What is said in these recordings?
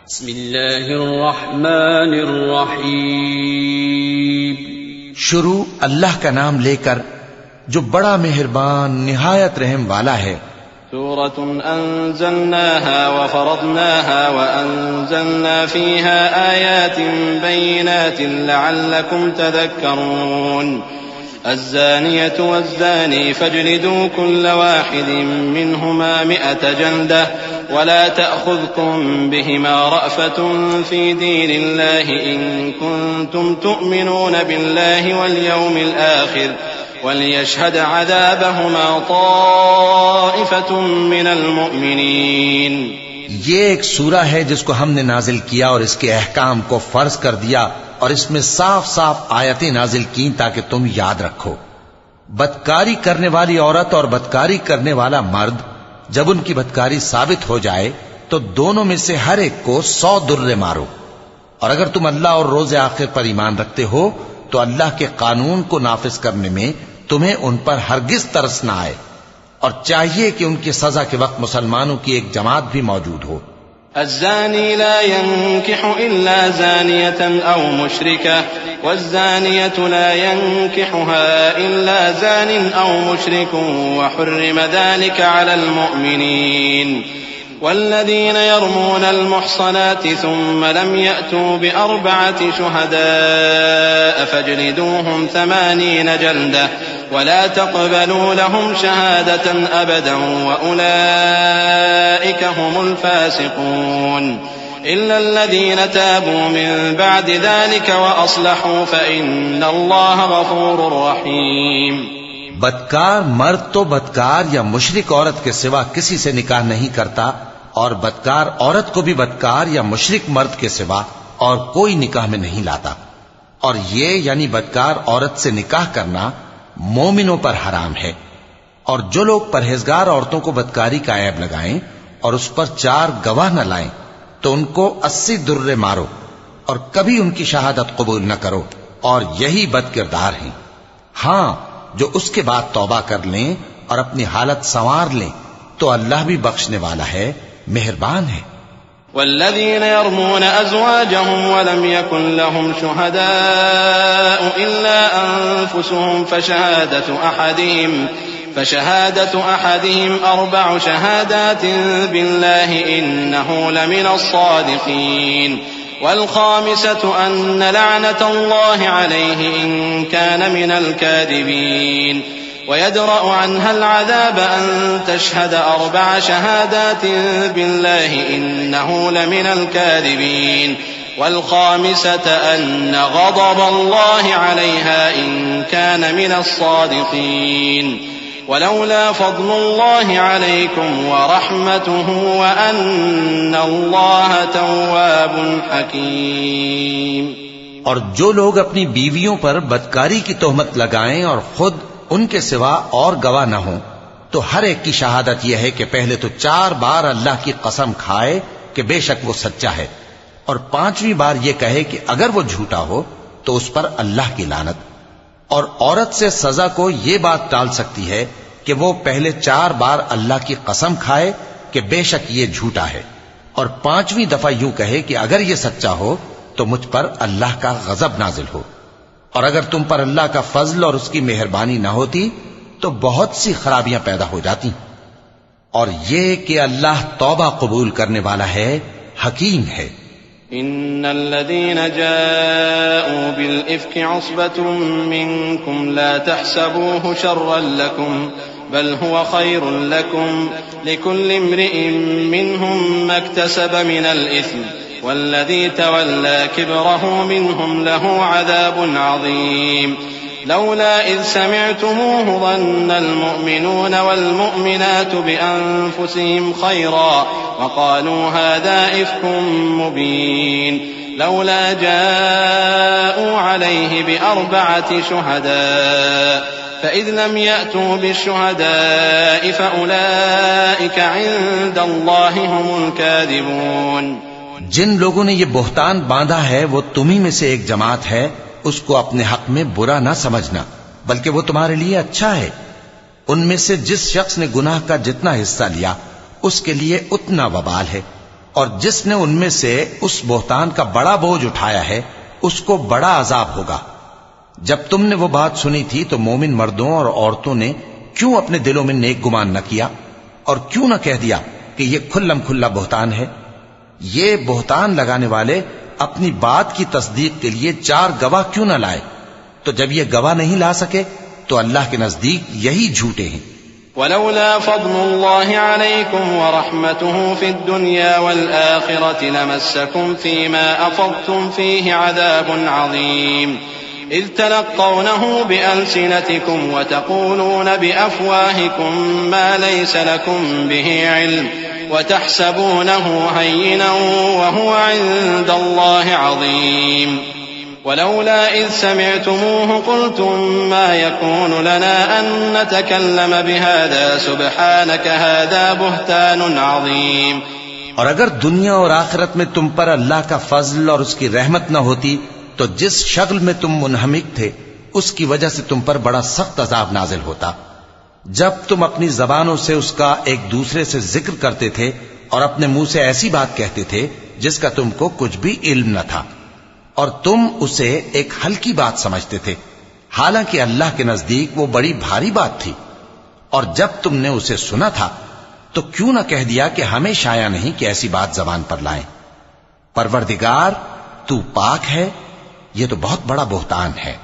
بسم اللہ الرحمن الرحیم. شروع اللہ کا نام لے کر جو بڑا مہربان نہایت رحم والا ہے. سورة أنزلناها وفرضناها وأنزلنا فيها آيات بينات لعلكم تذكرون. الزانية والزاني فاجلدوا كل واحد منهما 100 جلدة ولا تأخذكم بهما رأفة في دين الله إن كنتم تؤمنون بالله واليوم الآخر وَلْيَشْهَدْ عَذَابَهُمَا طَائِفَةٌ مِّنَ الْمُؤْمِنِينَ. یہ ایک سورہ ہے جس کو ہم نے نازل کیا اور اس کے احکام کو فرض کر دیا اور اس میں صاف صاف آیتیں نازل کی تاکہ تم یاد رکھو. بدکاری کرنے والی عورت اور بدکاری کرنے والا مرد جب ان کی بدکاری ثابت ہو جائے تو دونوں میں سے ہر ایک کو 100 درے مارو. اور اگر تم اللہ اور روز آخر پر ایمان رکھتے ہو تو اللہ کے قانون کو نافذ کرنے میں تمہیں ان پر ہرگز ترس نہ آئے، اور چاہیے کہ ان کی سزا کے وقت مسلمانوں کی ایک جماعت بھی موجود ہو. الزاني لا ينكح إلا زانية أو مشركة والزانية لا ينكحها إلا زان أو مشرك وحرم ذلك على المؤمنين. والذين يرمون المحصنات ثم لم يأتوا ب4 شهداء فاجلدوهم 80 جلدة ولا تقبلوا لهم شهادة أبدا وأولئك هم الفاسقون. إلا الذين تابوا من بعد ذلك وأصلحوا فإن الله غفور رحيم. بدکار مرد تو بدکار یا مشرک عورت کے سوا کسی سے نکاح نہیں کرتا، اور بدکار عورت کو بھی بدکار یا مشرک مرد کے سوا اور کوئی نکاح میں نہیں لاتا. اور یہ یعنی بدکار عورت سے نکاح کرنا مومنوں پر حرام ہے. اور جو لوگ پرہیزگار عورتوں کو بدکاری کا عیب لگائیں اور اس پر 4 گواہ نہ لائیں تو ان کو 80 درے مارو اور کبھی ان کی شہادت قبول نہ کرو، اور یہی بد کردار ہیں. ہاں، جو اس کے بعد توبہ کر لیں اور اپنی حالت سنوار لیں تو اللہ بھی بخشنے والا ہے، مہربان ہے. والذين يرمون أزواجهم ولم يكن لهم شهداء إلا أنفسهم فشهادة أحدهم 4 شهادات بالله إنه لمن الصادقين. والخامسة أن لعنة الله عليه إن كان من الكاذبين. ويدرأ عنها العذاب أن تشهد 4 شهادات بالله إنه لمن الكاذبين. والخامسة أن غضب الله عليها إن كان من الصادقين. ولولا فضل الله عليكم ورحمته وأن الله تواب حكيم. اور جو لوگ اپنی بیویوں پر بدکاری کی تہمت لگائیں اور خود ان کے سوا اور گواہ نہ ہوں تو ہر ایک کی شہادت یہ ہے کہ پہلے تو 4 بار اللہ کی قسم کھائے کہ بے شک وہ سچا ہے، اور 5ویں بار یہ کہے کہ اگر وہ جھوٹا ہو تو اس پر اللہ کی لعنت. اور عورت سے سزا کو یہ بات ٹال سکتی ہے کہ وہ پہلے 4 بار اللہ کی قسم کھائے کہ بے شک یہ جھوٹا ہے، اور 5ویں دفعہ یوں کہے کہ اگر یہ سچا ہو تو مجھ پر اللہ کا غضب نازل ہو. اور اگر تم پر اللہ کا فضل اور اس کی مہربانی نہ ہوتی تو بہت سی خرابیاں پیدا ہو جاتی. اور یہ کہ اللہ توبہ قبول کرنے والا ہے، حکیم ہے. ان الذين جاءوا بالإفك عصبة منكم لا تحسبوه شرا لكم بل هو خير لكم لكل امرئ منهم ما اكتسب من الإثم والذي تولى كبره منهم له عذاب عظيم. لولا إذ سمعتموه ظن المؤمنون والمؤمنات بأنفسهم خيرا وقالوا هذا إفك مبين. لولا جاءوا عليه ب4 شهداء فإذ لم يأتوا بالشهداء فأولئك عند الله هم الكاذبون. جن لوگوں نے یہ بہتان باندھا ہے وہ تمہیں میں سے ایک جماعت ہے، اس کو اپنے حق میں برا نہ سمجھنا بلکہ وہ تمہارے لیے اچھا ہے. ان میں سے جس شخص نے گناہ کا جتنا حصہ لیا اس کے لیے اتنا وبال ہے، اور جس نے ان میں سے اس بہتان کا بڑا بوجھ اٹھایا ہے اس کو بڑا عذاب ہوگا۔ جب تم نے وہ بات سنی تھی تو مومن مردوں اور عورتوں نے کیوں اپنے دلوں میں نیک گمان نہ کیا اور کیوں نہ کہہ دیا کہ یہ کھلم کھلا بہتان ہے؟ یہ بہتان لگانے والے اپنی بات کی تصدیق کے لیے 4 گواہ کیوں نہ لائے؟ تو جب یہ گواہ نہیں لا سکے تو اللہ کے نزدیک یہی جھوٹے ہیں۔ ولولا فضل الله عليكم ورحمته في الدنيا والآخرة لمسكم فيما أفضتم فيه عذاب عظيم إذ تلقونه بألسنتكم وتقولون بأفواهكم ما ليس لكم به علم وتحسبونه هينا وهو عند الله عظيم ولولا إذ سمعتموه قلتم ما يكون لنا أن نتكلم بهذا سبحانك هذا بهتان عظيم۔ اور اگر دنیا اور آخرت میں تم پر اللہ کا فضل اور اس کی رحمت نہ ہوتی تو جس شغل میں تم منہمک تھے اس کی وجہ سے تم پر بڑا سخت عذاب نازل ہوتا، جب تم اپنی زبانوں سے اس کا ایک دوسرے سے ذکر کرتے تھے اور اپنے منہ سے ایسی بات کہتے تھے جس کا تم کو کچھ بھی علم نہ تھا، اور تم اسے ایک ہلکی بات سمجھتے تھے، حالانکہ اللہ کے نزدیک وہ بڑی بھاری بات تھی۔ اور جب تم نے اسے سنا تھا تو کیوں نہ کہہ دیا کہ ہمیں شایع نہیں کہ ایسی بات زبان پر لائیں؟ پروردگار تو پاک ہے، یہ تو بہت بڑا بہتان ہے۔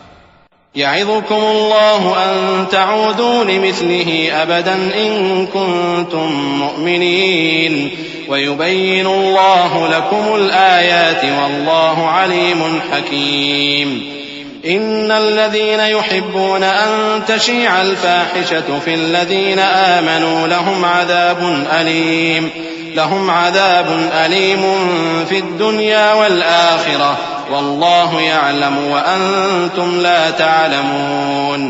يعظكم الله أن تعودوا لمثله أبدا إن كنتم مؤمنين ويبين الله لكم الآيات والله عليم حكيم إن الذين يحبون أن تشيع الفاحشة في الذين آمنوا لهم عذاب أليم في الدنيا والآخرة والله يعلم وأنتم لا تعلمون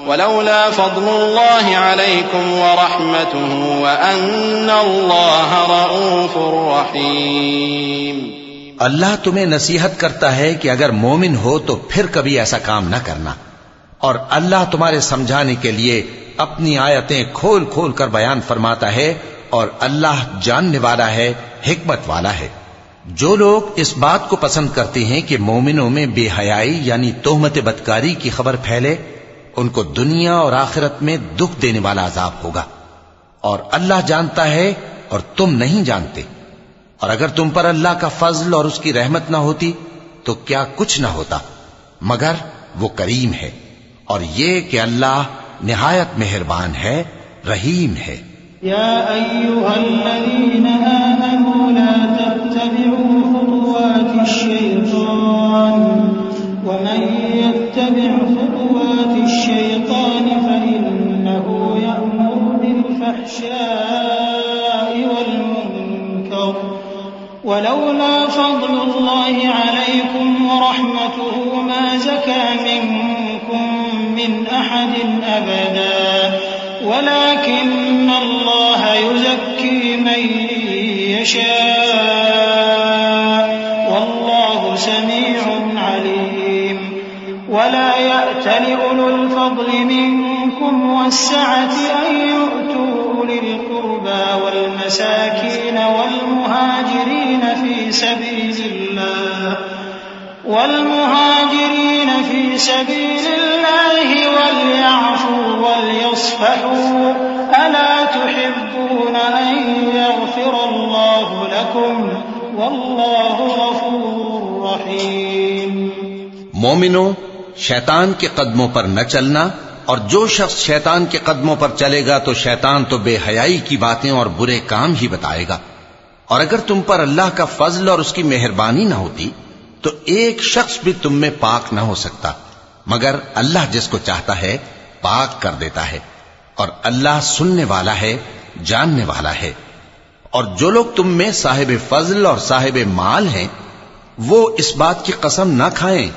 ولولا فضل الله عليكم ورحمته وأن الله رؤوف رحيم۔ اللہ تمہیں نصیحت کرتا ہے کہ اگر مومن ہو تو پھر کبھی ایسا کام نہ کرنا، اور اللہ تمہارے سمجھانے کے لیے اپنی آیتیں کھول کھول کر بیان فرماتا ہے، اور اللہ جاننے والا ہے، حکمت والا ہے۔ جو لوگ اس بات کو پسند کرتے ہیں کہ مومنوں میں بے حیائی یعنی تہمت بدکاری کی خبر پھیلے، ان کو دنیا اور آخرت میں دکھ دینے والا عذاب ہوگا، اور اللہ جانتا ہے اور تم نہیں جانتے۔ اور اگر تم پر اللہ کا فضل اور اس کی رحمت نہ ہوتی تو کیا کچھ نہ ہوتا، مگر وہ کریم ہے، اور یہ کہ اللہ نہایت مہربان ہے، رحیم ہے۔ يا أيها الذين آمنوا لا تتبعوا خطوات الشيطان ومن يتبع خطوات الشيطان فإنه يأمر بالفحشاء والمنكر ولولا فضل الله عليكم ورحمته ما زكى منكم من أحد أبدا ولكن الله يزكي من يشاء والله سميع عليم ولا يأتل أولو الفضل منكم والسعة أن يؤتوا أولي القربى والمساكين والمهاجرين في سبيل الله وليعفوا وليصفحوا ألا تحبون أن يغفر الله لكم والله غفور رحيم۔ مومنوں، شیطان کے قدموں پر نہ چلنا، اور جو شخص شیطان کے قدموں پر چلے گا تو شیطان تو بے حیائی کی باتیں اور برے کام ہی بتائے گا۔ اور اگر تم پر اللہ کا فضل اور اس کی مہربانی نہ ہوتی تو ایک شخص بھی تم میں پاک نہ ہو سکتا، مگر اللہ جس کو چاہتا ہے پاک کر دیتا ہے، اور اللہ سننے والا ہے، جاننے والا ہے۔ اور جو لوگ تم میں صاحب فضل اور صاحب مال ہیں وہ اس بات کی قسم نہ کھائیں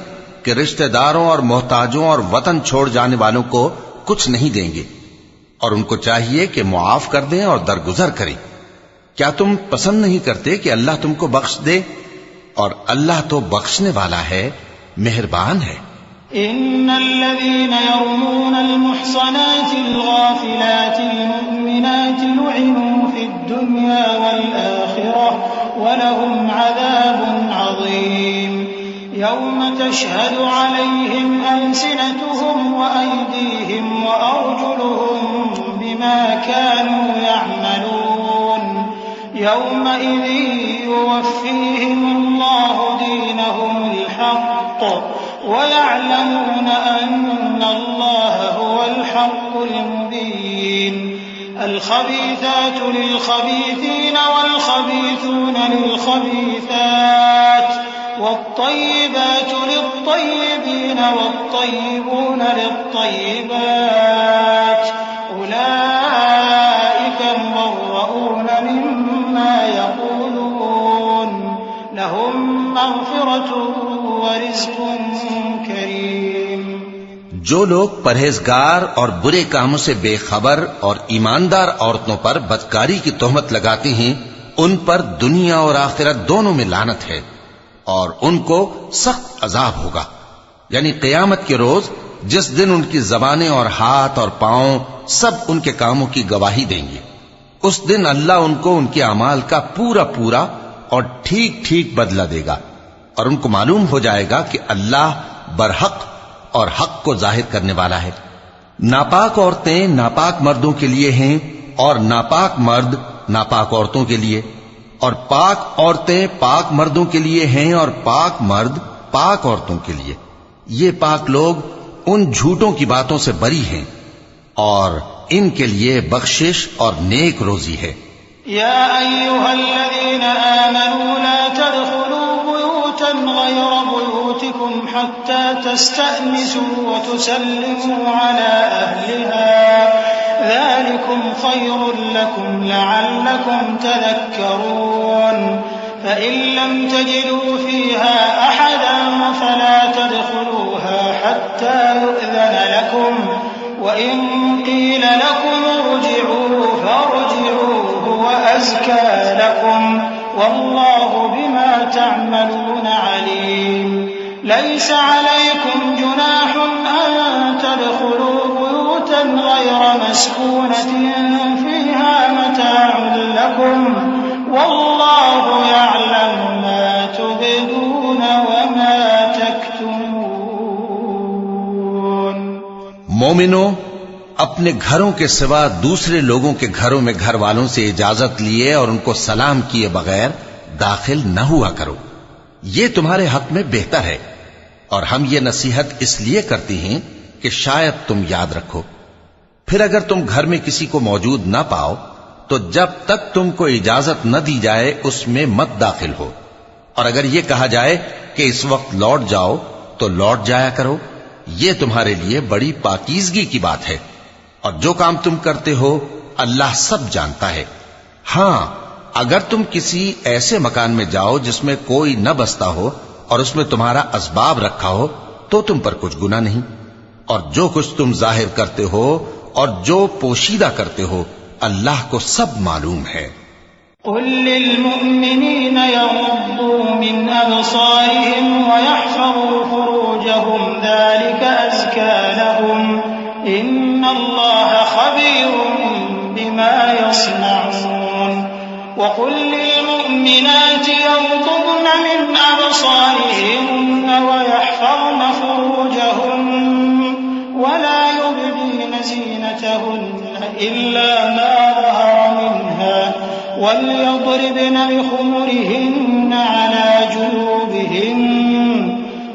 کہ رشتہ داروں اور محتاجوں اور وطن چھوڑ جانے والوں کو کچھ نہیں دیں گے، اور ان کو چاہیے کہ معاف کر دیں اور درگزر کریں۔ کیا تم پسند نہیں کرتے کہ اللہ تم کو بخش دے؟ اور اللہ تو بخشنے والا ہے، مہربان ہے۔ إن الذين يرمون المحصنات الغافلات المؤمنات لعنوا في الدنيا والآخرة وَلَهُمْ عَذَابٌ عَظِيمٌ يَوْمَ تَشْهَدُ عَلَيْهِمْ أَلْسِنَتُهُمْ وَأَيْدِيهِمْ وَأَرْجُلُهُمْ بِمَا كَانُوا يَعْمَلُونَ يَوْمَئِذٍ يُوَفِّيهِمُ اللَّهُ دِينَهُمُ الْحَقَّ وَيَعْلَمُونَ أَنَّ اللَّهَ هُوَ الْحَقُّ الْمُبِينُ الخبيثات للخبيثين والخبيثون للخبيثات والطيبات للطيبين والطيبون للطيبات أولئك مبرؤون مما يقولون لهم مغفرة ورزق كريم. جو لوگ پرہیزگار اور برے کاموں سے بے خبر اور ایماندار عورتوں پر بدکاری کی تہمت لگاتے ہیں ان پر دنیا اور آخرت دونوں میں لعنت ہے اور ان کو سخت عذاب ہوگا، یعنی قیامت کے روز جس دن ان کی زبانیں اور ہاتھ اور پاؤں سب ان کے کاموں کی گواہی دیں گے. اس دن اللہ ان کو ان کے اعمال کا پورا پورا اور ٹھیک ٹھیک بدلہ دے گا اور ان کو معلوم ہو جائے گا کہ اللہ برحق اور حق کو ظاہر کرنے والا ہے. ناپاک عورتیں ناپاک مردوں کے لیے ہیں اور ناپاک مرد ناپاک عورتوں کے لیے، اور پاک عورتیں پاک مردوں کے لیے ہیں اور پاک مرد پاک عورتوں کے لیے. یہ پاک لوگ ان جھوٹوں کی باتوں سے بری ہیں اور ان کے لیے بخشش اور نیک روزی ہے. یا ایھا الذین آمنوا لا تدخلوا بیوتا غیر بیوتکم حتی تستأنسوا وتسلموا علی اہلها ذلکم خیر لکم لعلکم تذکرون. فإن لم تجدوا فيها أحدا فلا تدخلوها حتى يؤذن لكم وإن قيل لكم ارجعوا فارجعوا هو أزكى لكم والله بما تعملون عليم. ليس عليكم جناح أن تدخلوا بيوتا غير مسكونة فيها متاع لكم والله يعلم ما تبدون وما تكتمون. مومنو، اپنے گھروں کے سوا دوسرے لوگوں کے گھروں میں گھر والوں سے اجازت لیے اور ان کو سلام کیے بغیر داخل نہ ہوا کرو، یہ تمہارے حق میں بہتر ہے. اور ہم یہ نصیحت اس لیے کرتی ہیں کہ شاید تم یاد رکھو. پھر اگر تم گھر میں کسی کو موجود نہ پاؤ تو جب تک تم کو اجازت نہ دی جائے اس میں مت داخل ہو، اور اگر یہ کہا جائے کہ اس وقت لوٹ جاؤ تو لوٹ جایا کرو. یہ تمہارے لیے بڑی پاکیزگی کی بات ہے، اور جو کام تم کرتے ہو اللہ سب جانتا ہے. ہاں، اگر تم کسی ایسے مکان میں جاؤ جس میں کوئی نہ بستا ہو اور اس میں تمہارا اسباب رکھا ہو تو تم پر کچھ گناہ نہیں، اور جو کچھ تم ظاہر کرتے ہو اور جو پوشیدہ کرتے ہو اللہ کو سب معلوم ہے. قل للمؤمنین یغضوا من ابصارهم ويحفظوا فروجهم ذلك ازكى لهم ان اللہ خبیر بما يصنعون. وقل للمؤمنات يغضضن من ابصارهن ويحفظن فروجهن ولا يبدين زينتهن إلا ما ظهر منها وليضربن بخمرهن على جيوبهن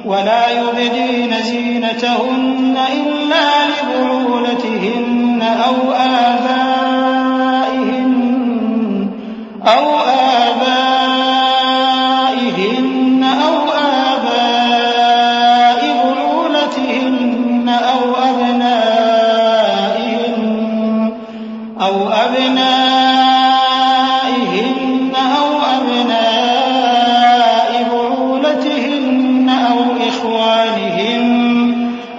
ولا يبدين زينتهن إلا لبعولتهن أو آبائهن أو آباء بعولتهن أو أبنائهن أو أبناء بعولتهن أو إخوانهن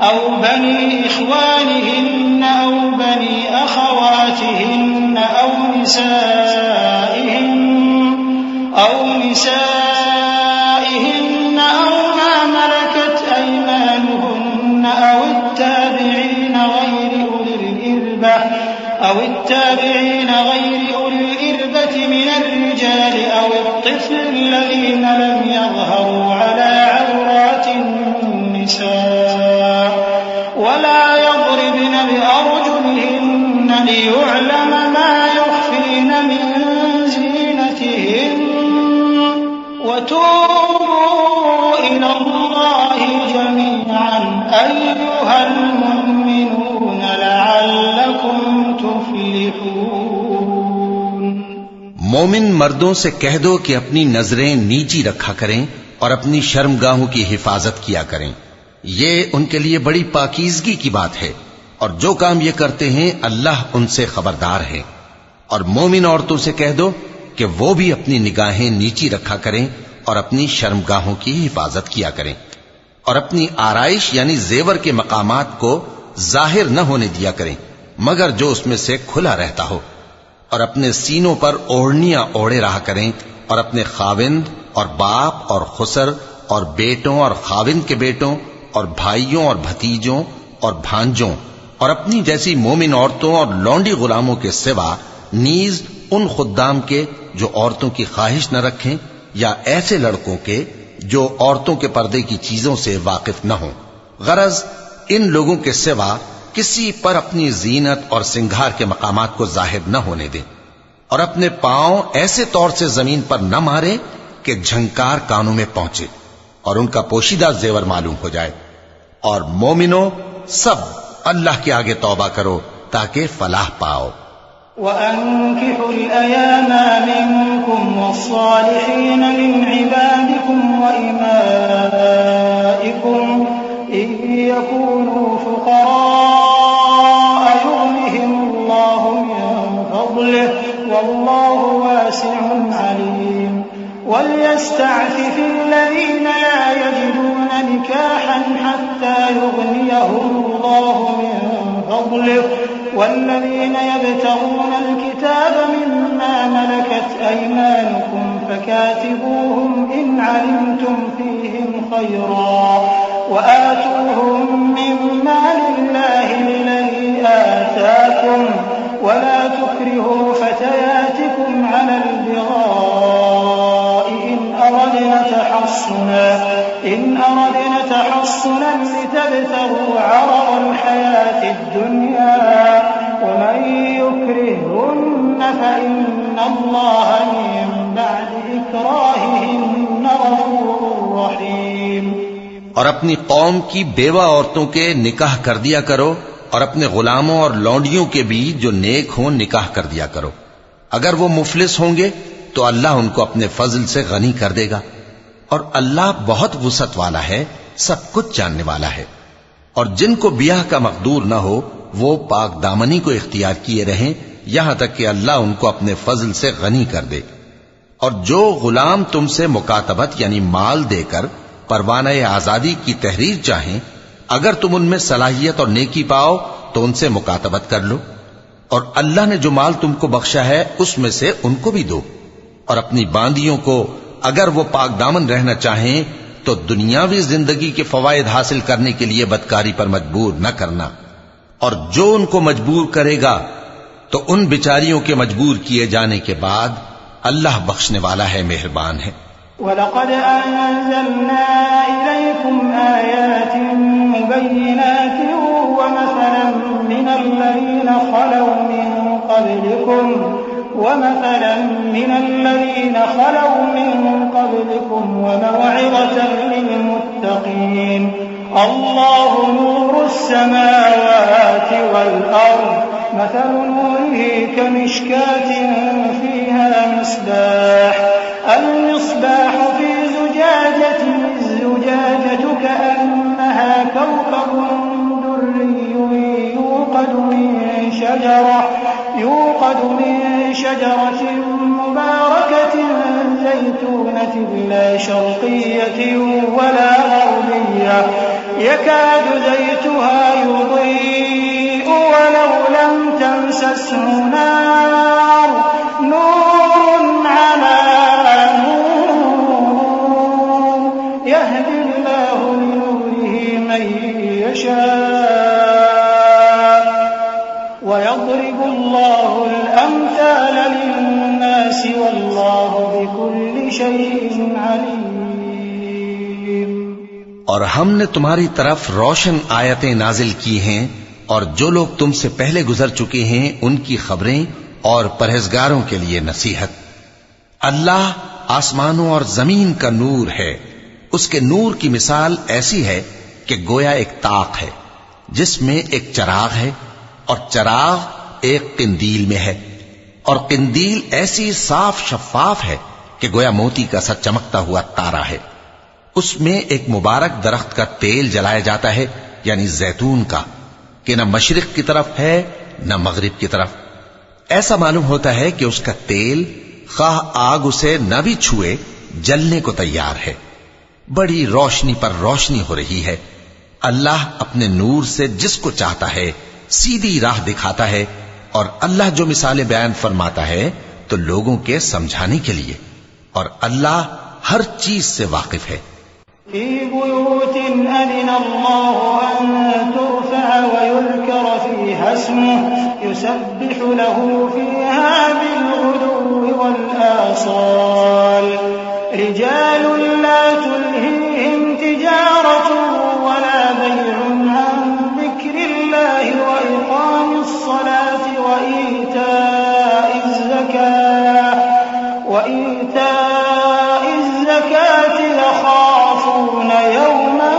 أو بني إخوانهن أو بني أخواتهن أو نسائهن أو ما ملكت أيمانهن أو التابعين غير أولي الإربة من الرجال أو الطفل الذين لم يظهروا على عورات النساء ولا يضربن بأرجلهن ليعلم ما يخفين من زينتهن وتوبوا إلى الله جميعا أيها المؤمنون لعلكم تفلحون۔ مومن مردوں سے کہہ دو کہ اپنی نظریں نیچی رکھا کریں اور اپنی شرمگاہوں کی حفاظت کیا کریں، یہ ان کے لیے بڑی پاکیزگی کی بات ہے، اور جو کام یہ کرتے ہیں اللہ ان سے خبردار ہے۔ اور مومن عورتوں سے کہہ دو کہ وہ بھی اپنی نگاہیں نیچی رکھا کریں اور اپنی شرمگاہوں کی حفاظت کیا کریں، اور اپنی آرائش یعنی زیور کے مقامات کو ظاہر نہ ہونے دیا کریں مگر جو اس میں سے کھلا رہتا ہو، اور اپنے سینوں پر اوڑھنیاں اوڑھے رہا کریں، اور اپنے خاوند اور باپ اور خسر اور بیٹوں اور خاوند کے بیٹوں اور بھائیوں اور بھتیجوں اور بھانجوں اور اپنی جیسی مومن عورتوں اور لونڈی غلاموں کے سوا نیز ان خدام کے جو عورتوں کی خواہش نہ رکھیں، یا ایسے لڑکوں کے جو عورتوں کے پردے کی چیزوں سے واقف نہ ہوں۔ غرض ان لوگوں کے سوا کسی پر اپنی زینت اور سنگھار کے مقامات کو ظاہر نہ ہونے دیں، اور اپنے پاؤں ایسے طور سے زمین پر نہ ماریں کہ جھنکار کانوں میں پہنچے اور ان کا پوشیدہ زیور معلوم ہو جائے۔ اور مومنوں سب اللہ کے آگے توبہ کرو تاکہ فلاح پاؤ۔ وَأَنكِحُوا الْأَيَامَ مِنكُمْ وَالصَّالِحِينَ مِنْ عِبَادِكُمْ وَإِمَائِكُمْ إِنْ يَكُونُوا فُقَرَاءَ يُغْنِهِمُ اللَّهُ مِنْ فَضْلِهِ وَاللَّهُ وَاسِعٌ عَلِيمٌ وَلْيَسْتَعْفِفِ الَّذِينَ لَا يَجِدُونَ نِكَاحًا حَتَّى يُغْنِيَهُمُ اللَّهُ مِنْ فَضْلِهِ والذين يبتغون الكتاب مما ملكت أيمانكم فكاتبوهم إن علمتم فيهم خيرا وآتوهم مما لله الذي آتاكم ولا تكرهوا فتياتكم على البغاء إن أردنا تحصنا لتبتغوا عرض الحياة الدنيا ومن يكرههن فإن الله من بعد إكراههن غفور رحيم۔ اور اپنی قوم کی بیوہ عورتوں کے نکاح کر دیا کرو، اور اپنے غلاموں اور لونڈیوں کے بھی جو نیک ہوں نکاح کر دیا کرو۔ اگر وہ مفلس ہوں گے تو اللہ ان کو اپنے فضل سے غنی کر دے گا، اور اللہ بہت وسعت والا ہے، سب کچھ جاننے والا ہے۔ اور جن کو بیاہ کا مقدور نہ ہو وہ پاک دامنی کو اختیار کیے رہیں یہاں تک کہ اللہ ان کو اپنے فضل سے غنی کر دے۔ اور جو غلام تم سے مکاتبت یعنی مال دے کر پروانہ آزادی کی تحریر چاہیں، اگر تم ان میں صلاحیت اور نیکی پاؤ تو ان سے مکاتبت کر لو، اور اللہ نے جو مال تم کو بخشا ہے اس میں سے ان کو بھی دو۔ اور اپنی باندیوں کو اگر وہ پاک دامن رہنا چاہیں تو دنیاوی زندگی کے فوائد حاصل کرنے کے لیے بدکاری پر مجبور نہ کرنا، اور جو ان کو مجبور کرے گا تو ان بیچاریوں کے مجبور کیے جانے کے بعد اللہ بخشنے والا ہے، مہربان ہے۔ وَلَقَدْ أَنزَلْنَا إِلَيْكُمْ آيَاتٍ مُبَيِّنَاتٍ وَمَثَلًا مِّنَ الَّذِينَ خَلَوْا مِن قَبْلِكُمْ وَمَوْعِظَةً لِّلْمُتَّقِينَ اللَّهُ نُورُ السَّمَاوَاتِ وَالْأَرْضِ مَثَلُ نُورِهِ كَمِشْكَاةٍ فِيهَا مِصْبَاحٌ الْمِصْبَاحُ فِي زُجَاجَةٍ الزُّجَاجَةُ كَأَنَّهَا كَوْكَبٌ دُرِّيٌّ يوقد من شجرة مباركة زيتونة لا شرقية ولا غربية يكاد زيتها يضيء ولو لم تمسسه نار نور على نور يهدي الله لنوره من يشاء ويضرب الله الأمثال للناس والله بكل شيء عليم۔ اور ہم نے تمہاری طرف روشن آیتیں نازل کی ہیں اور جو لوگ تم سے پہلے گزر چکے ہیں ان کی خبریں اور پرہیزگاروں کے لیے نصیحت۔ اللہ آسمانوں اور زمین کا نور ہے، اس کے نور کی مثال ایسی ہے کہ گویا ایک طاق ہے جس میں ایک چراغ ہے، اور چراغ ایک قندیل میں ہے، اور قندیل ایسی صاف شفاف ہے کہ گویا موتی کا سا چمکتا ہوا تارا ہے۔ اس میں ایک مبارک درخت کا تیل جلایا جاتا ہے، یعنی زیتون کا، کہ نہ مشرق کی طرف ہے نہ مغرب کی طرف۔ ایسا معلوم ہوتا ہے کہ اس کا تیل خواہ آگ اسے نہ بھی چھوئے جلنے کو تیار ہے۔ بڑی روشنی پر روشنی ہو رہی ہے۔ اللہ اپنے نور سے جس کو چاہتا ہے سیدھی راہ دکھاتا ہے، اور اللہ جو مثالیں بیان فرماتا ہے تو لوگوں کے سمجھانے کے لیے، اور اللہ ہر چیز سے واقف ہے۔ فی بیوت اذن اللہ ان ترفع ویذکر فیہا اسمہ یسبح له فیہا بالغدو والآصال رجال لا تلہیہم تجارت ولا بیع عن ذکر اللہ وإقام الصلاة وإيتاء الزكاة يخافون يوما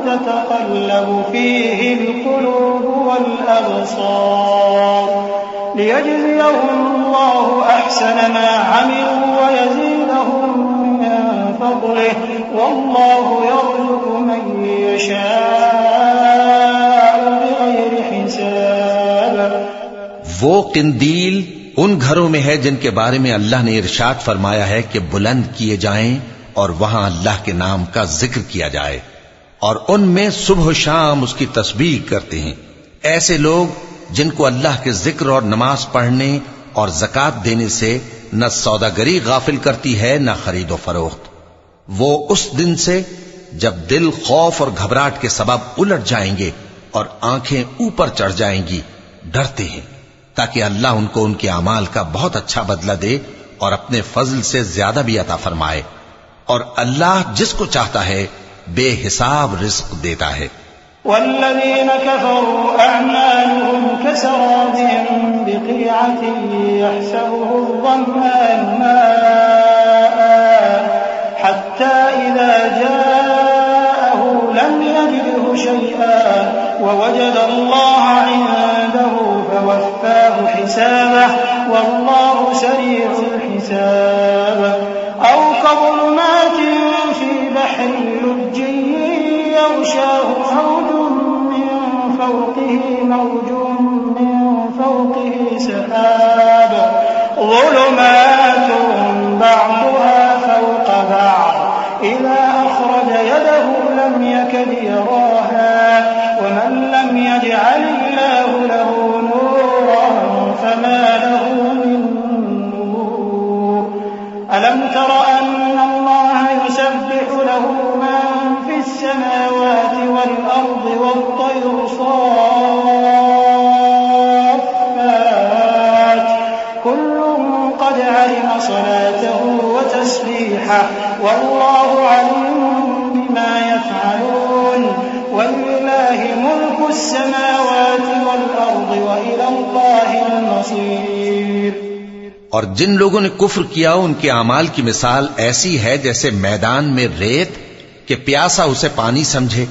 تتقلب فيه القلوب والأبصار ليجزيهم الله أحسن ما عملوا ويزيدهم من فضله والله يرزق من يشاء بغير حساب۔ وہ قندیل ان گھروں میں ہے جن کے بارے میں اللہ نے ارشاد فرمایا ہے کہ بلند کیے جائیں اور وہاں اللہ کے نام کا ذکر کیا جائے، اور ان میں صبح و شام اس کی تسبیح کرتے ہیں۔ ایسے لوگ جن کو اللہ کے ذکر اور نماز پڑھنے اور زکوٰۃ دینے سے نہ سوداگری غافل کرتی ہے نہ خرید و فروخت۔ وہ اس دن سے جب دل خوف اور گھبراہٹ کے سبب الٹ جائیں گے اور آنکھیں اوپر چڑھ جائیں گی ڈرتے ہیں، تاکہ اللہ ان کو ان کے اعمال کا بہت اچھا بدلہ دے اور اپنے فضل سے زیادہ بھی عطا فرمائے، اور اللہ جس کو چاہتا ہے بے حساب رزق دیتا ہے۔ والذين كفروا أعمالهم كسراب بقيعة يحسبه الظمآن ماء حتى إذا جاءه لم يجده شيئا ووجد الله عنده فوفاه حسابه والله سريع الحساب أو كظلمات في بحر لجي يغشاه موج من فوقه سحاب ظلمات بعضها فوق بعض إذا أخرج يده لم يكد يراها ومن لم يجعل الله له نورا فما له من نور ألم تر أن الله يسبح له من في السماوات والأرض والطير صافات كل قد علم صلاته وتسبيحه والله عليم بما يفعلون ولله ملك السماوات والأرض وإلى الله المصير۔ اور جن لوگوں نے کفر کیا ان کے اعمال کی مثال ایسی ہے جیسے میدان میں ریت کہ پیاسا اسے پانی سمجھے،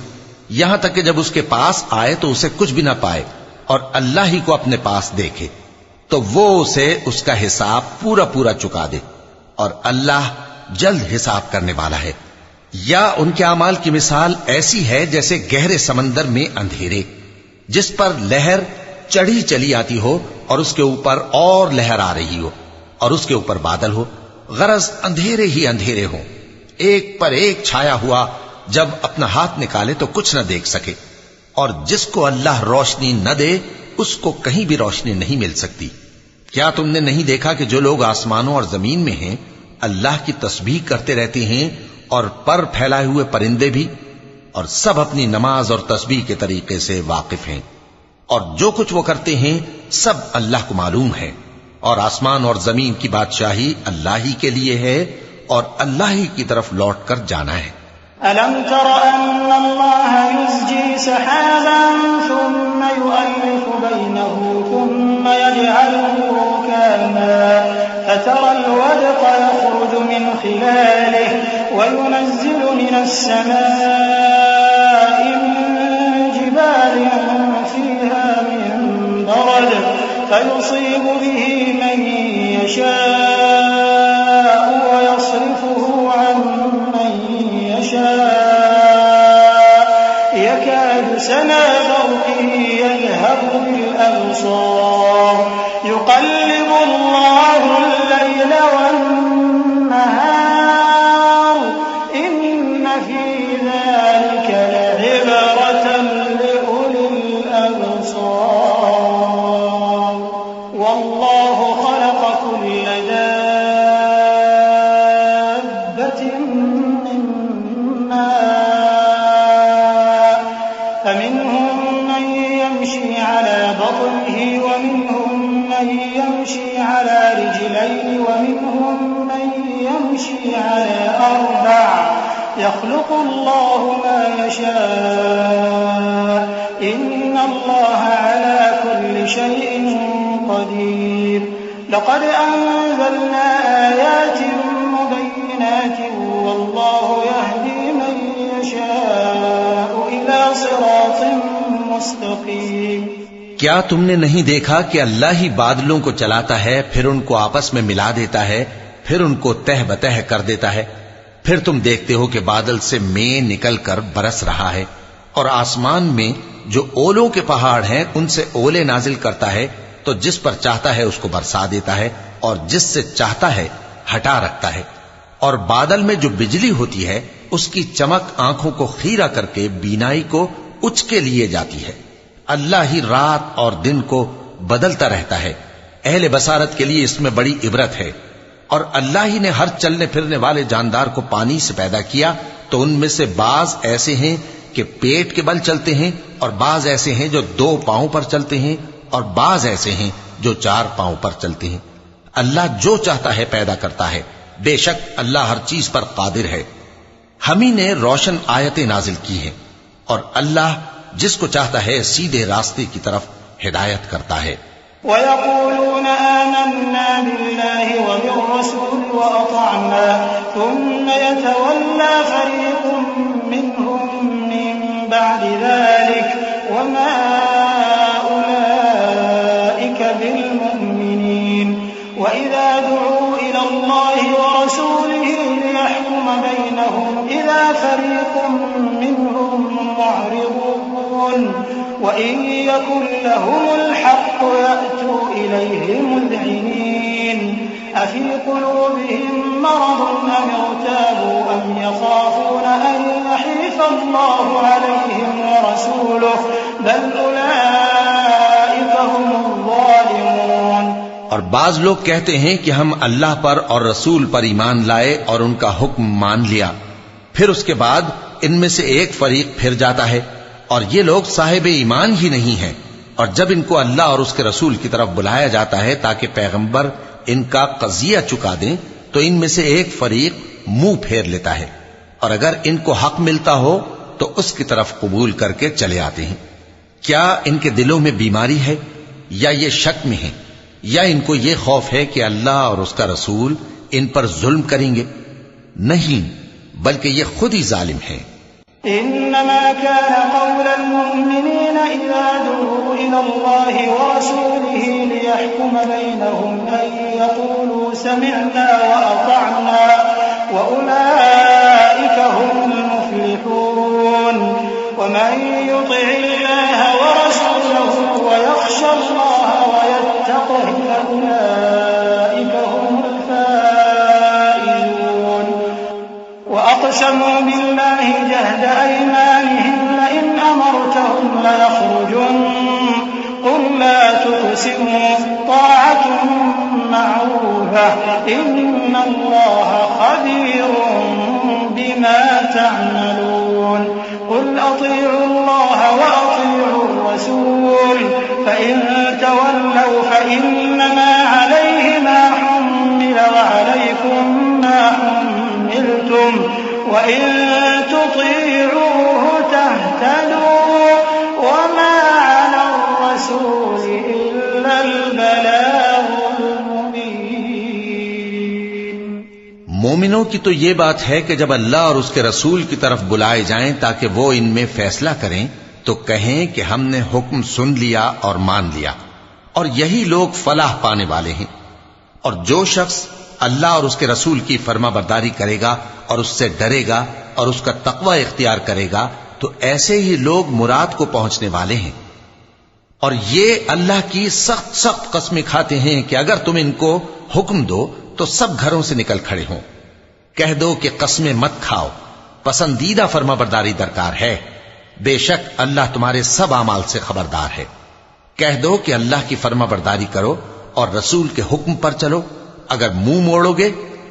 یہاں تک کہ جب اس کے پاس آئے تو اسے کچھ بھی نہ پائے اور اللہ ہی کو اپنے پاس دیکھے تو وہ اسے اس کا حساب پورا پورا چکا دے، اور اللہ جلد حساب کرنے والا ہے۔ یا ان کے اعمال کی مثال ایسی ہے جیسے گہرے سمندر میں اندھیرے جس پر لہر چڑھی چلی آتی ہو اور اس کے اوپر اور لہر آ رہی ہو اور اس کے اوپر بادل ہو، غرض اندھیرے ہی اندھیرے ہوں، ایک پر ایک چھایا ہوا، جب اپنا ہاتھ نکالے تو کچھ نہ دیکھ سکے، اور جس کو اللہ روشنی نہ دے اس کو کہیں بھی روشنی نہیں مل سکتی۔ کیا تم نے نہیں دیکھا کہ جو لوگ آسمانوں اور زمین میں ہیں اللہ کی تسبیح کرتے رہتے ہیں، اور پر پھیلائے ہوئے پرندے بھی، اور سب اپنی نماز اور تسبیح کے طریقے سے واقف ہیں، اور جو کچھ وہ کرتے ہیں سب اللہ کو معلوم ہے، اور آسمان اور زمین کی بادشاہی اللہ ہی کے لیے ہے اور اللہ ہی کی طرف لوٹ کر جانا ہے۔ ألم تر أن الله يزجي سحابا ثم يؤلف بينه ثم يجعله ركاما فترى الودق يخرج من خلاله وينزل من السماء من جبال فيها من برد فيصيب به من يشاء ويصرفه عن من يشاء يكاد سنا برقه يذهب بالأبصار يقلب الله الليل والنهار إن في ذلك لعبرة لأولي الأبصار والله خلق كل دابة من ماء فمنهم من يمشي على بطنه ومنهم من يمشي على رجلين ومنهم من يمشي على أربع يخلق الله ما يشاء إن الله على كل شيء قدير لقد أنزلنا آيات مبينات والله يهدي من يشاء إلى صراط مستقيم کیا تم نے نہیں دیکھا کہ اللہ ہی بادلوں کو چلاتا ہے، پھر ان کو آپس میں ملا دیتا ہے، پھر ان کو تہ بتہ کر دیتا ہے، پھر تم دیکھتے ہو کہ بادل سے مے نکل کر برس رہا ہے، اور آسمان میں جو اولوں کے پہاڑ ہیں ان سے اولے نازل کرتا ہے، تو جس پر چاہتا ہے اس کو برسا دیتا ہے اور جس سے چاہتا ہے ہٹا رکھتا ہے، اور بادل میں جو بجلی ہوتی ہے اس کی چمک آنکھوں کو خیرہ کر کے بینائی کو اچ کے لیے جاتی ہے۔ اللہ ہی رات اور دن کو بدلتا رہتا ہے، اہل بصارت کے لیے اس میں بڑی عبرت ہے۔ اور اللہ ہی نے ہر چلنے پھرنے والے جاندار کو پانی سے پیدا کیا، تو ان میں سے بعض ایسے ہیں کہ پیٹ کے بل چلتے ہیں، اور بعض ایسے ہیں جو 2 پاؤں پر چلتے ہیں، اور بعض ایسے ہیں جو 4 پاؤں پر چلتے ہیں۔ اللہ جو چاہتا ہے پیدا کرتا ہے، بے شک اللہ ہر چیز پر قادر ہے۔ ہم ہی نے روشن آیتیں نازل کی ہیں، اور اللہ جس کو چاہتا ہے سیدھے راستے کی طرف ہدایت کرتا ہے۔ وَيَقُولُونَ آمَنَّا بِاللَّهِ وَبِالرَّسُولِ وَأَطَعْنَا ثُمَّ يَتَوَلَّى فَرِيقٌ مِّنْهُم مِّن بَعْدِ ذَلِكَ وَمَا أُولَٰئِكَ بِالْمُؤْمِنِينَ وَإِذَا دُعُوا إِلَى اللَّهِ وَرَسُولِهِ لِيَحْكُمَ بَيْنَهُمْ إِذَا فَرِيقٌ مِّنْهُم مُّعْرِضُونَ وَإِن يَكُن لَّهُمُ الْحَقُّ يَأْتُوا إِلَيْهِ مُذْعِنِينَ أَفِي قُلُوبِهِم مَّرَضٌ أَمِ ارْتَابُوا أَمْ يَخَافُونَ أَن يَحِيفَ اللَّهُ عَلَيْهِمْ وَرَسُولُهُ بَلْ أُولَٰئِكَ هُمُ الظَّالِمُونَ۔ اور بعض لوگ کہتے ہیں کہ ہم اللہ پر اور رسول پر ایمان لائے اور ان کا حکم مان لیا، پھر اس کے بعد ان میں سے ایک فریق پھر جاتا ہے، اور یہ لوگ صاحب ایمان ہی نہیں ہیں، اور جب ان کو اللہ اور اس کے رسول کی طرف بلایا جاتا ہے تاکہ پیغمبر ان کا قضیہ چکا دیں، تو ان میں سے ایک فریق منہ پھیر لیتا ہے، اور اگر ان کو حق ملتا ہو تو اس کی طرف قبول کر کے چلے آتے ہیں۔ کیا ان کے دلوں میں بیماری ہے، یا یہ شک میں ہیں، یا ان کو یہ خوف ہے کہ اللہ اور اس کا رسول ان پر ظلم کریں گے؟ نہیں، بلکہ یہ خود ہی ظالم ہیں۔ إنما كان قول المؤمنين إذا دعوا إلى الله ورسوله ليحكم بينهم أن يقولوا سمعنا وأطعنا وأولئك هم المفلحون ومن يطع الله ورسوله ويخشى الله ويتقه فأولئك هم الفائزون وأقسموا بالله جهد أيمانهم لئن أمرتهم ليخرجن قل لا تقسموا طاعة معروفة إن الله خبير بما تعملون قل أطيعوا الله وأطيعوا الرسول فإن تولوا فإنما عليه ما حمل وعليكم ما حملتم وإن تطيعوا تطيعوه تهتدوا وما على الرسول إلا البلاغ المبين۔ مومنوں کی تو یہ بات ہے کہ جب اللہ اور اس کے رسول کی طرف بلائے جائیں تاکہ وہ ان میں فیصلہ کریں تو کہیں کہ ہم نے حکم سن لیا اور مان لیا، اور یہی لوگ فلاح پانے والے ہیں۔ اور جو شخص اللہ اور اس کے رسول کی فرما برداری کرے گا اور اس سے ڈرے گا اور اس کا تقوی اختیار کرے گا تو ایسے ہی لوگ مراد کو پہنچنے والے ہیں۔ اور یہ اللہ کی سخت سخت قسمیں کھاتے ہیں کہ اگر تم ان کو حکم دو تو سب گھروں سے نکل کھڑے ہوں۔ کہہ دو کہ قسمیں مت کھاؤ، پسندیدہ فرما برداری درکار ہے، بے شک اللہ تمہارے سب اعمال سے خبردار ہے۔ کہہ دو کہ اللہ کی فرما برداری کرو اور رسول کے حکم پر چلو۔ اگر منہ موڑو گے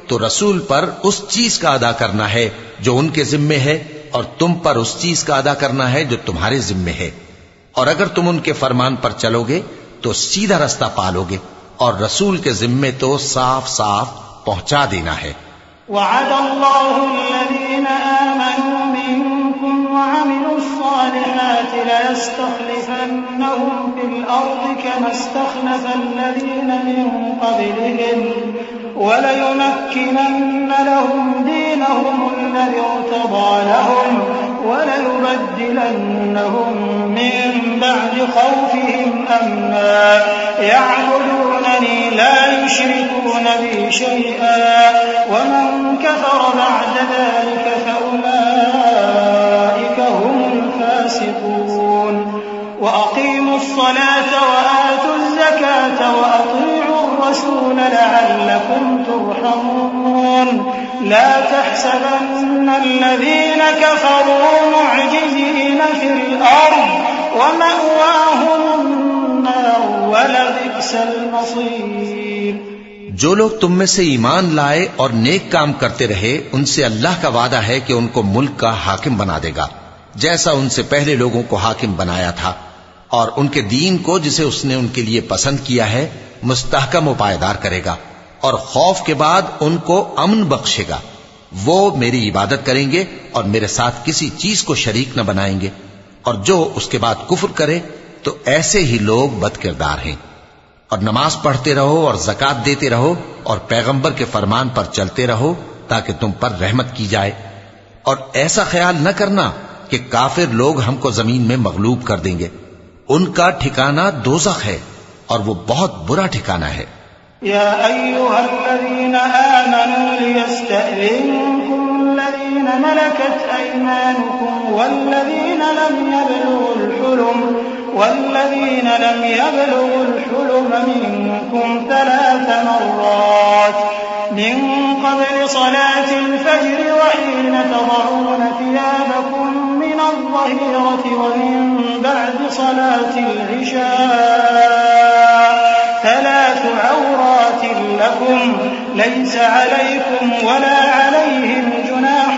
تو رسول پر اس چیز کا ادا کرنا ہے جو ان کے ذمے ہے، اور تم پر اس چیز کا ادا کرنا ہے جو تمہارے ذمے ہے، اور اگر تم ان کے فرمان پر چلو گے تو سیدھا رستہ پالو گے، اور رسول کے ذمے تو صاف صاف پہنچا دینا ہے۔ وعد الله الذين آمنوا منكم وعملوا الصالحات ليستخلفنهم في الأرض كما استخلف الذين من قبلهم وليمكنن لهم دينهم الذي ارتضى لهم وليبدلنهم من بعد خوفهم أمنا يعبدونني لا يشركون بي شيئا ومن كفر بعد ذلك فأولئك هم الفاسقون وأقيموا الصلاة وآتوا الزكاة وأطيعوا الرسول لعلكم ترحمون لا تحسبن الذين كفروا معجزين في الأرض ومأواهم النار ولبئس المصير۔ جو لوگ تم میں سے ایمان لائے اور نیک کام کرتے رہے ان سے اللہ کا وعدہ ہے کہ ان کو ملک کا حاکم بنا دے گا، جیسا ان سے پہلے لوگوں کو حاکم بنایا تھا، اور ان کے دین کو جسے اس نے ان کے لیے پسند کیا ہے مستحکم و پائیدار کرے گا، اور خوف کے بعد ان کو امن بخشے گا۔ وہ میری عبادت کریں گے اور میرے ساتھ کسی چیز کو شریک نہ بنائیں گے، اور جو اس کے بعد کفر کرے تو ایسے ہی لوگ بد کردار ہیں۔ اور نماز پڑھتے رہو اور زکوٰۃ دیتے رہو اور پیغمبر کے فرمان پر چلتے رہو تاکہ تم پر رحمت کی جائے، اور ایسا خیال نہ کرنا کہ کافر لوگ ہم کو زمین میں مغلوب کر دیں گے، ان کا ٹھکانہ دوزخ ہے اور وہ بہت برا ٹھکانہ ہے۔ يا أيها الذين آمنوا ليستأذنكم الذين ملكت أيمانكم والذين لم يبلغوا الحلم منكم 3 مرات من قبل صلاة الفجر وحين تضعون ثيابكم من الظهيرة ومن بعد صلاة العشاء 3 عورات لكم ليس عليكم ولا عليهم جناح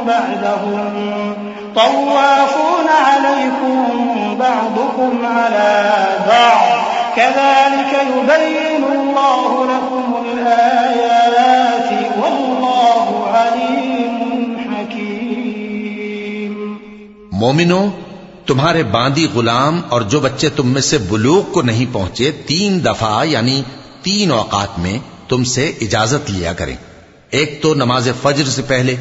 بعدهم طوافون عليكم بعضكم على بعض كذلك يبين الله لكم الآيات والله عليم حكيم۔ مومنو، تمہارے باندی غلام اور جو بچے تم میں سے بلوغ کو نہیں پہنچے 3 دفعہ یعنی 3 اوقات میں تم سے اجازت لیا کریں، ایک تو نماز فجر سے پہلے،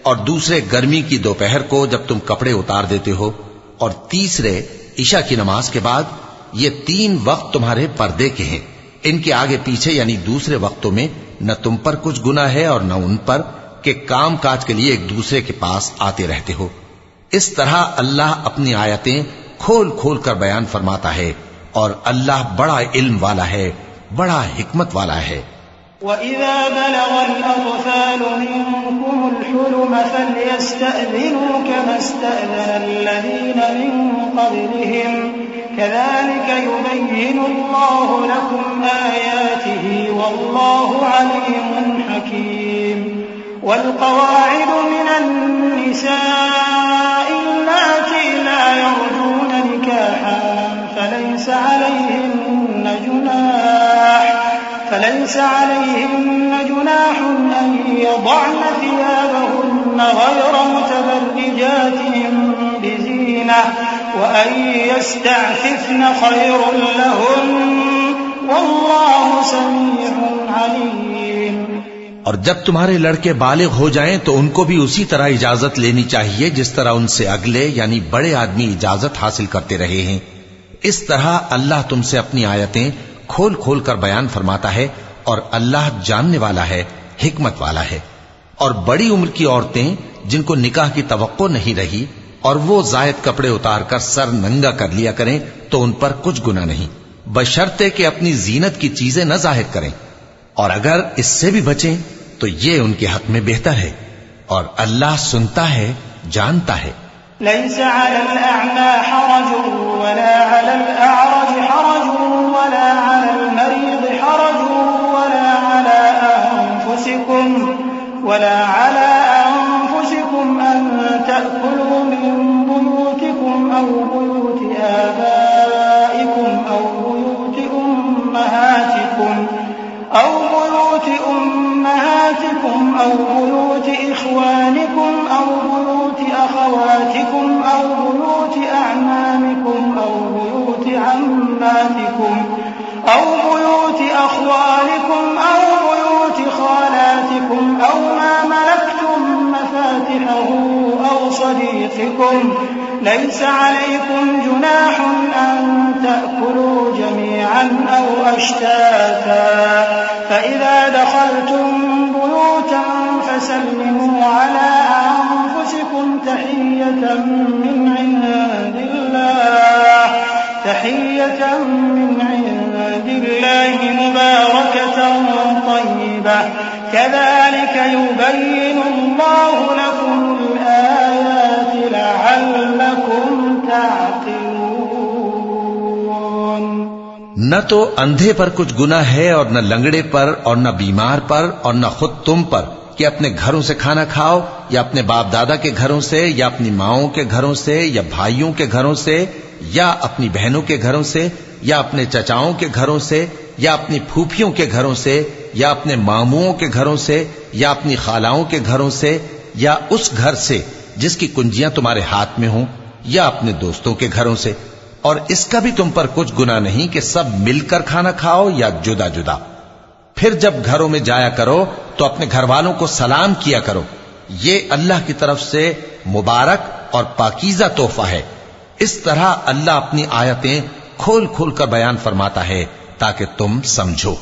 اور دوسرے گرمی کی دوپہر کو جب تم کپڑے اتار دیتے ہو، اور تیسرے عشاء کی نماز کے بعد۔ یہ 3 وقت تمہارے پردے کے ہیں، ان کے آگے پیچھے یعنی دوسرے وقتوں میں نہ تم پر کچھ گناہ ہے اور نہ ان پر کہ کام کاج کے لیے ایک دوسرے کے پاس آتے رہتے ہو۔ اس طرح اللہ اپنی آیتیں کھول کھول کر بیان فرماتا ہے، اور اللہ بڑا علم والا ہے، بڑا حکمت والا ہے۔ وَإِذَا بَلَغَ الْأَطْفَالُ مِنكُمُ الْحُلُمَ فَلْيَسْتَأْذِنُوا كَمَا اسْتَأْذَنَ الَّذِينَ مِن قَبْلِهِمْ كَذَلِكَ يُبَيِّنُ اللَّهُ لَكُمْ آيَاتِهِ وَاللَّهُ عَلِيمٌ حَكِيمٌ۔ وَالْقَوَاعِدُ مِنَ النِّسَاءِ اللَّاتِي لَا يَرْجُونَ نِكَاحًا فَلَيْسَ عَلَيْهِنَّ جُنَاحٌ أَن يَضَعْنَ ثِيَابَهُنَّ غَيْرَ مُتَبَرِّجَاتٍ الزينة وأن يستعففن خير لهن والله سميع عليم. اور جب تمہارے لڑکے بالغ ہو جائیں تو ان کو بھی اسی طرح اجازت لینی چاہیے جس طرح ان سے اگلے یعنی بڑے آدمی اجازت حاصل کرتے رہے ہیں. اس طرح اللہ تم سے اپنی آیتیں کھول کھول کر بیان فرماتا ہے اور اللہ جاننے والا ہے، حکمت والا ہے. اور بڑی عمر کی عورتیں جن کو نکاح کی توقع نہیں رہی اور وہ زائد کپڑے اتار کر سر ننگا کر لیا کریں تو ان پر کچھ گناہ نہیں، بشرطے کہ اپنی زینت کی چیزیں نہ ظاہر کریں، اور اگر اس سے بھی بچیں تو یہ ان کے حق میں بہتر ہے، اور اللہ سنتا ہے، جانتا ہے. ليس على الأعمى حرج ولا على الأعرج حرج ولا على المريض حرج ولا على أنفسكم أن تأكلوا من بيوتكم أو بيوت آبائكم أو بيوت أمهاتكم أو بيوت إخوانكم أو بيوت أخواتكم أو بيوت أعمامكم أو بيوت عماتكم أو بيوت أخوالكم أو بيوت خالاتكم أو ما ملكتم مفاتحه أو صديقكم. ليس عليكم جناح أن تأكلوا جميعا أو أشتاتا فإذا دخلتم بيوتا فسلموا على أنفسكم تحية من عند الله مباركة طيبة كذلك يبين الله لكم الآيات لعلكم تعقلون. نہ تو اندھے پر کچھ گناہ ہے اور نہ لنگڑے پر اور نہ بیمار پر اور نہ خود تم پر کہ اپنے گھروں سے کھانا کھاؤ یا اپنے باپ دادا کے گھروں سے یا اپنی ماؤں کے گھروں سے یا بھائیوں کے گھروں سے یا اپنی بہنوں کے گھروں سے یا اپنے چچاؤں کے گھروں سے یا اپنی پھوپھیوں کے گھروں سے یا اپنے ماموؤں کے گھروں سے یا اپنی خالاؤں کے گھروں سے یا اس گھر سے جس کی کنجیاں تمہارے ہاتھ میں ہوں یا اپنے دوستوں کے گھروں سے. اور اس کا بھی تم پر کچھ گناہ نہیں کہ سب مل کر کھانا کھاؤ یا جدا جدا. پھر جب گھروں میں جایا کرو تو اپنے گھر والوں کو سلام کیا کرو، یہ اللہ کی طرف سے مبارک اور پاکیزہ تحفہ ہے. اس طرح اللہ اپنی آیتیں کھول کھول کر بیان فرماتا ہے تاکہ تم سمجھو.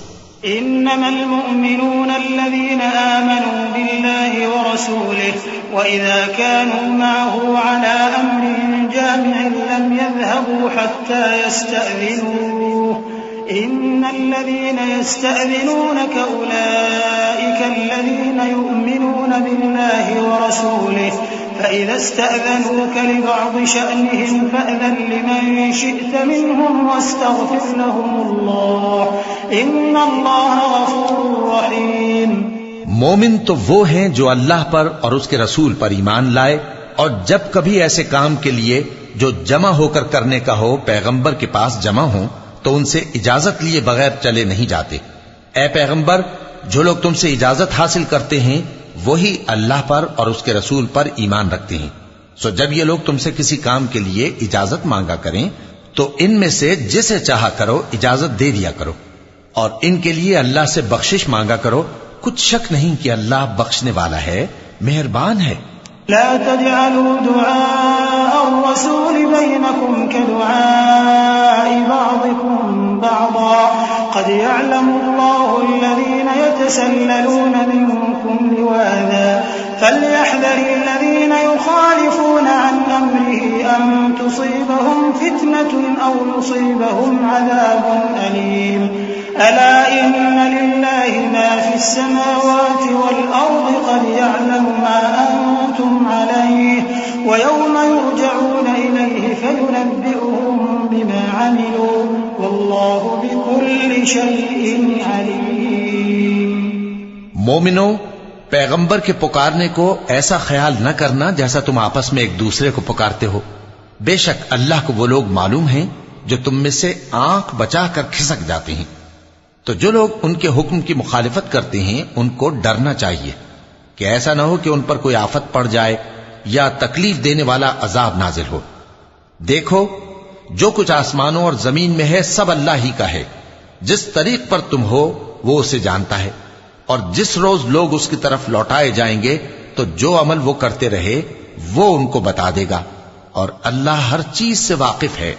إنما المؤمنون الذين آمنوا بالله ورسوله وإذا كانوا معه على أمر جامع لم يذهبوا حتى يستأذنوه إن الذين يستأذنونك أولئك الذين يؤمنون بالله ورسوله فإذا استأذنوك لبعض شأنهم فأذن لمن شئت منهم واستغفر لهم الله إن الله غفور رحيم. مومن تو وہ ہیں جو اللہ پر اور اس کے رسول پر ایمان لائے اور جب کبھی ایسے کام کے لیے جو جمع ہو کر کرنے کا ہو پیغمبر کے پاس جمع ہوں تو ان سے اجازت لیے بغیر چلے نہیں جاتے. اے پیغمبر، جو لوگ تم سے اجازت حاصل کرتے ہیں وہی اللہ پر اور اس کے رسول پر ایمان رکھتے ہیں. سو جب یہ لوگ تم سے کسی کام کے لیے اجازت مانگا کریں تو ان میں سے جسے چاہا کرو اجازت دے دیا کرو، اور ان کے لیے اللہ سے بخشش مانگا کرو. کچھ شک نہیں کہ اللہ بخشنے والا ہے، مہربان ہے. لا تجعلوا دعاء الرسول بينكم كدعاء بعضكم بعضا قد يعلم الله الذين يتسللون منكم لواذا فليحذر الذين يخالفون عن أمره أن تصيبهم فتنة أو يصيبهم عذاب أليم. ألا إن لله ما في السماوات والأرض قد يعلم ما أنتم عليه ويوم يرجعون إليه فينبئهم بما عملوا والله بكل شيء عليم. مومنو، پیغمبر کے پکارنے کو ایسا خیال نہ کرنا جیسا تم آپس میں ایک دوسرے کو پکارتے ہو. بے شک اللہ کو وہ لوگ معلوم ہیں جو تم میں سے آنکھ بچا کر کھسک جاتے ہیں. تو جو لوگ ان کے حکم کی مخالفت کرتے ہیں ان کو ڈرنا چاہیے کہ ایسا نہ ہو کہ ان پر کوئی آفت پڑ جائے یا تکلیف دینے والا عذاب نازل ہو. دیکھو جو کچھ آسمانوں اور زمین میں ہے سب اللہ ہی کا ہے. جس طریق پر تم ہو وہ اسے جانتا ہے، اور جس روز لوگ اس کی طرف لوٹائے جائیں گے تو جو عمل وہ کرتے رہے وہ ان کو بتا دے گا، اور اللہ ہر چیز سے واقف ہے.